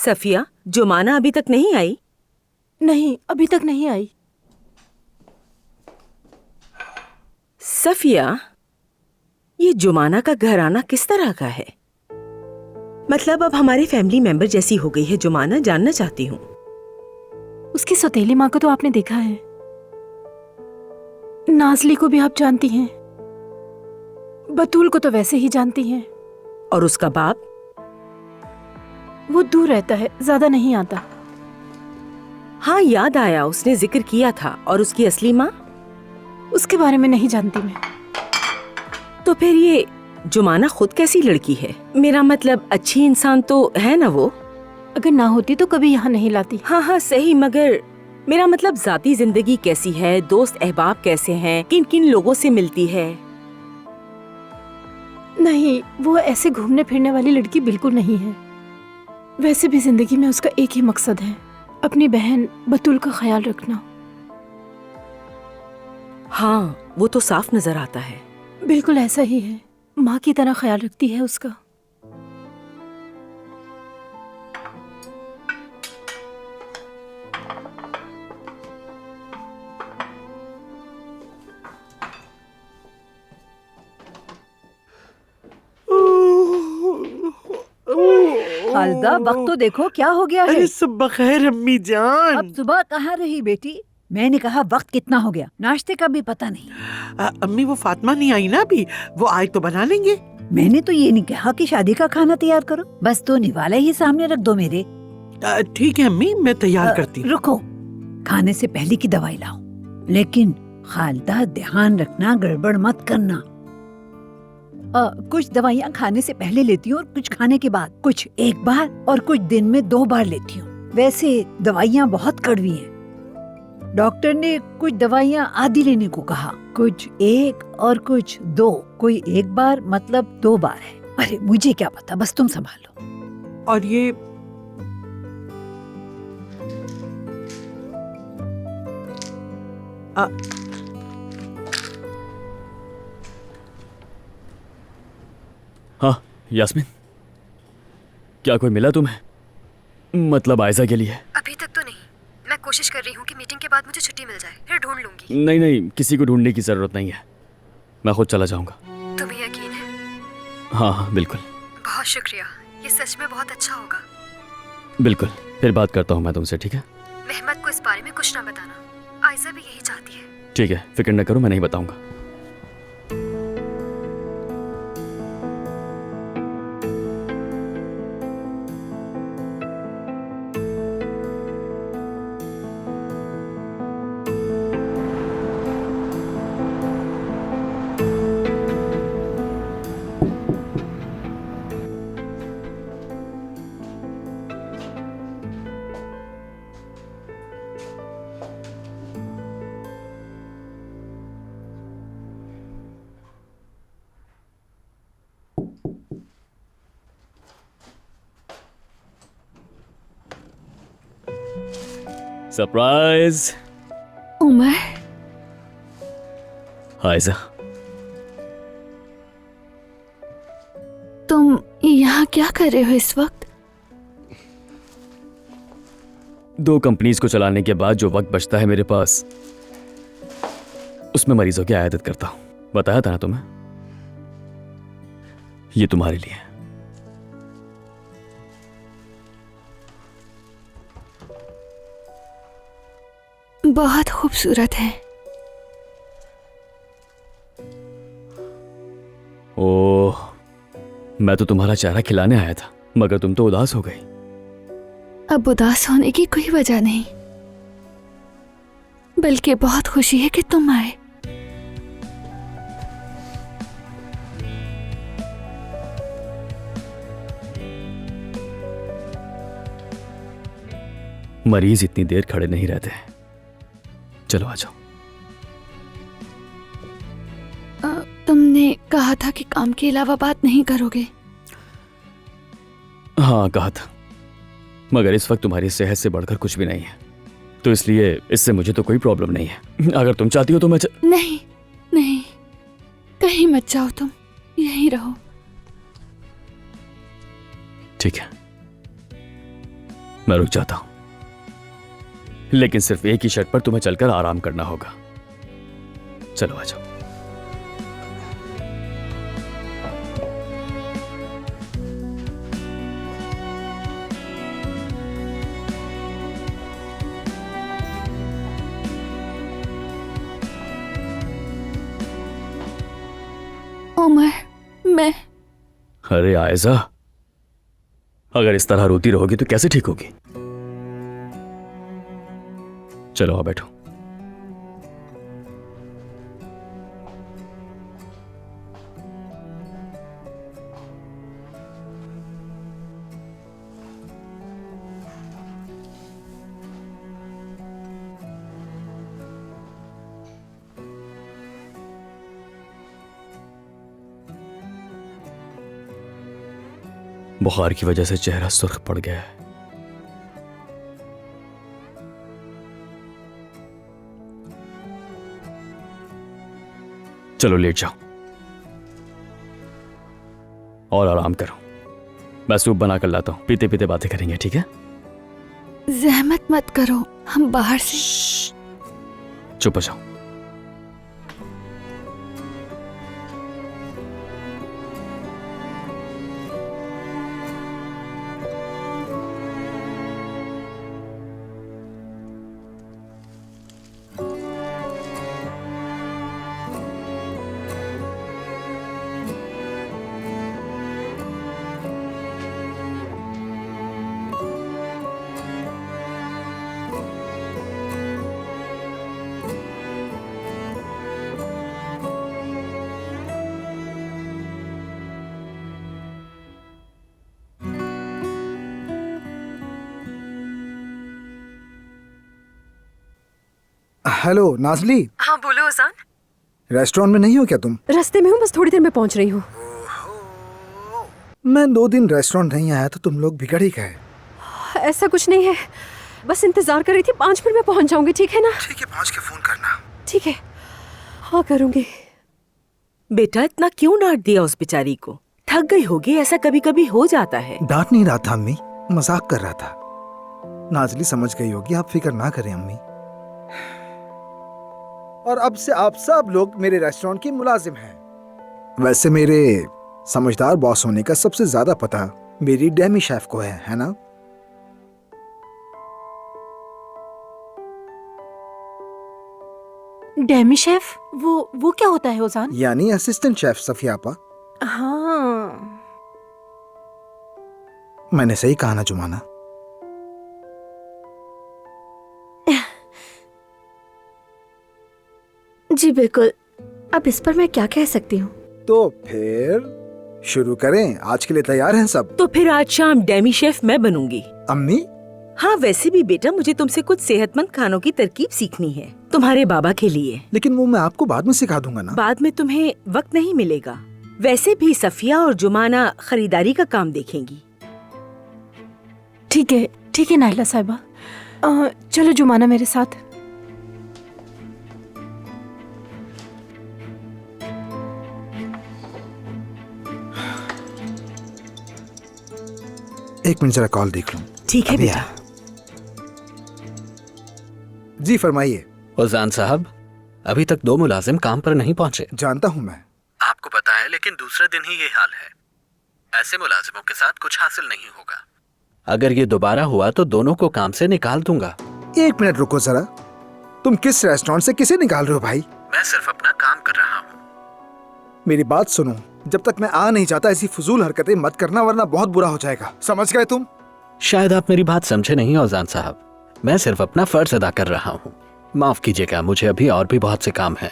सफिया, जुमाना अभी तक नहीं आई? नहीं, अभी तक नहीं आई। सफिया, ये जुमाना का घर आना किस तरह का है? मतलब अब हमारे फैमिली मेंबर जैसी हो गई है जुमाना, जानना चाहती हूँ। उसकी सौतेली माँ को तो आपने देखा है, नाजली को भी आप जानती हैं, बतूल को तो वैसे ही जानती हैं। और उसका बाप? वो दूर रहता है, ज्यादा नहीं आता। हाँ, याद आया, उसने जिक्र किया था। और उसकी असली माँ? उसके बारे में नहीं जानती मैं। तो फिर ये जुमाना खुद कैसी लड़की है? मेरा मतलब अच्छी इंसान तो है ना वो? अगर ना होती तो कभी यहाँ नहीं लाती। हाँ हाँ सही, मगर मेरा मतलब जाती जिंदगी कैसी है, दोस्त अहबाब कैसे हैं, किन किन लोगों से मिलती है? नहीं, वो ऐसे घूमने फिरने वाली लड़की बिल्कुल नहीं है। वैसे भी जिंदगी में उसका एक ही मकसद है, अपनी बहन बतूल का ख्याल रखना। हाँ, वो तो साफ नजर आता है। बिल्कुल ऐसा ही है, माँ की तरह ख्याल रखती है उसका। खालदा, वक्त तो देखो क्या हो गया है। अरे सुबह खैर अम्मी जान। अब सुबह कहाँ रही बेटी? मैंने कहा वक्त कितना हो गया, नाश्ते का भी पता नहीं। अम्मी वो फातिमा नहीं आई ना अभी, वो आए तो बना लेंगे। मैंने तो ये नहीं कहा कि शादी का खाना तैयार करो, बस तो निवाला ही सामने रख दो मेरे। ठीक है अम्मी, मैं तैयार करती हूँ। रुको, खाने से पहले की दवाई लाओ, लेकिन खालदा ध्यान रखना, गड़बड़ मत करना। कुछ दवाइयाँ खाने से पहले लेती हूँ और कुछ खाने के बाद, कुछ एक बार और कुछ दिन में 2 बार लेती हूँ। वैसे दवाइयाँ बहुत कड़वी हैं। डॉक्टर ने कुछ दवाइयाँ आधी लेने को कहा, कुछ 1 और कुछ 2। कोई 1 बार मतलब 2 बार है। अरे मुझे क्या पता, बस तुम संभालो। और ये हाँ यास्मीन, क्या कोई मिला तुम्हें? मतलब आयजा के लिए? अभी तक तो नहीं, मैं कोशिश कर रही हूँ कि मीटिंग के बाद मुझे छुट्टी मिल जाए, फिर ढूंढ लूंगी। नहीं नहीं, किसी को ढूंढने की जरूरत नहीं है, मैं खुद चला जाऊंगा। तुम्हें यकीन है? हाँ हाँ बिल्कुल। बहुत शुक्रिया, ये सच में बहुत अच्छा होगा। बिल्कुल, फिर बात करता हूँ मैं तुमसे, ठीक है? मेहमत को इस बारे में कुछ ना बताना, आयजा भी यही चाहती है। ठीक है, फिक्र न करो, मैं नहीं बताऊंगा। सरप्राइज। उमर, आयजा, तुम यहाँ क्या कर रहे हो इस वक्त? 2 कंपनीज को चलाने के बाद जो वक्त बचता है मेरे पास, उसमें मरीजों की आयादत करता हूं। बताया था ना तुम्हें, ये तुम्हारे लिए। बहुत खूबसूरत है। ओह, मैं तो तुम्हारा चेहरा खिलाने आया था, मगर तुम तो उदास हो गई। अब उदास होने की कोई वजह नहीं, बल्कि बहुत खुशी है कि तुम आए। मरीज इतनी देर खड़े नहीं रहते, चलो आ जाओ। तुमने कहा था कि काम के अलावा बात नहीं करोगे। हाँ कहा था, मगर इस वक्त तुम्हारी सेहत से बढ़कर कुछ भी नहीं है, तो इसलिए इससे मुझे तो कोई प्रॉब्लम नहीं है। अगर तुम चाहती हो तो मैं नहीं नहीं, कहीं मत जाओ, तुम यहीं रहो। ठीक है। मैं रुक जाता हूं, लेकिन सिर्फ एक ही शर्त पर तुम्हें चलकर आराम करना होगा। चलो आ जाओ। उमर, मैं अरे आयजा, अगर इस तरह रोती रहोगी तो कैसे ठीक होगी? चलो आओ बैठो। बुखार की वजह से चेहरा सुर्ख पड़ गया है। चलो लेट जाओ और आराम करो। मैं सूप बना कर लाता हूं, पीते पीते बातें करेंगे, ठीक है? जहमत मत करो, हम बाहर से। चुप हो जाओ। हेलो नाजली। हाँ बोलो अजान। रेस्टोरेंट में नहीं हो क्या तुम? रास्ते में हूँ, बस थोड़ी देर में पहुँच रही हूँ। मैं 2 दिन रेस्टोरेंट नहीं आया तो तुम लोग बिगड़ ही गए। ऐसा कुछ नहीं है, बस इंतजार कर रही थी। 5 मिनट में पहुँच जाऊंगी, ठीक है ना? ठीक है, पहुंच के फोन करना। ठीक है, हाँ करूँगी। बेटा इतना क्यों डांट दिया उस बेचारी को? थक गई होगी, ऐसा कभी कभी हो जाता है। डांट नहीं रहा था अम्मी, मजाक कर रहा था। नाजली समझ गई होगी, आप फिक्र ना करें अम्मी। और अब से आप सब लोग मेरे रेस्टोरेंट के मुलाजिम हैं। वैसे मेरे समझदार बॉस होने का सबसे ज्यादा पता मेरी डेमी शेफ को है ना? डेमी शेफ, वो क्या होता है ओजान? यानी असिस्टेंट शेफ सफिया आपा। हाँ, मैंने सही कहा ना जुमाना? जी बिल्कुल। अब इस पर मैं क्या कह सकती हूँ? तो फिर शुरू करें। आज के लिए तैयार हैं सब? तो फिर आज शाम डेमी शेफ मैं बनूंगी। अम्मी? हाँ वैसे भी बेटा मुझे तुमसे कुछ सेहतमंद खानों की तरकीब सीखनी है, तुम्हारे बाबा के लिए। लेकिन वो मैं आपको बाद में सिखा दूंगा ना। बाद में तुम्हें वक्त नहीं मिलेगा। वैसे भी सफिया और जुमाना खरीदारी का काम देखेंगी। ठीक है नाइला साहिबा। चलो जुमाना मेरे साथ। एक मिनट जरा कॉल देख लूं। ठीक है अभी बेटा। आया। जी फरमाइए। ओजान साहब, अभी तक 2 मुलाजिम काम पर नहीं पहुंचे। जानता हूं मैं। आपको पता है, लेकिन दूसरे दिन ही ये हाल है। ऐसे मुलाजिमों के साथ कुछ हासिल नहीं होगा। अगर ये दोबारा हुआ तो दोनों को काम से निकाल दूंगा। 1 मिनट रुको जरा। तुम किस रेस्टोरेंट से किसे निकाल रहे हो भाई? मैं सिर्फ अपना काम कर रहा हूँ। मेरी बात सुनो, जब तक मैं आ नहीं जाता ऐसी फजूल हरकतें मत करना, वरना बहुत बुरा हो जाएगा। समझ गए तुम? शायद आप मेरी बात समझे नहीं ओजान साहब। मैं सिर्फ अपना फर्ज अदा कर रहा हूँ। माफ कीजिएगा, मुझे अभी और भी बहुत से काम है।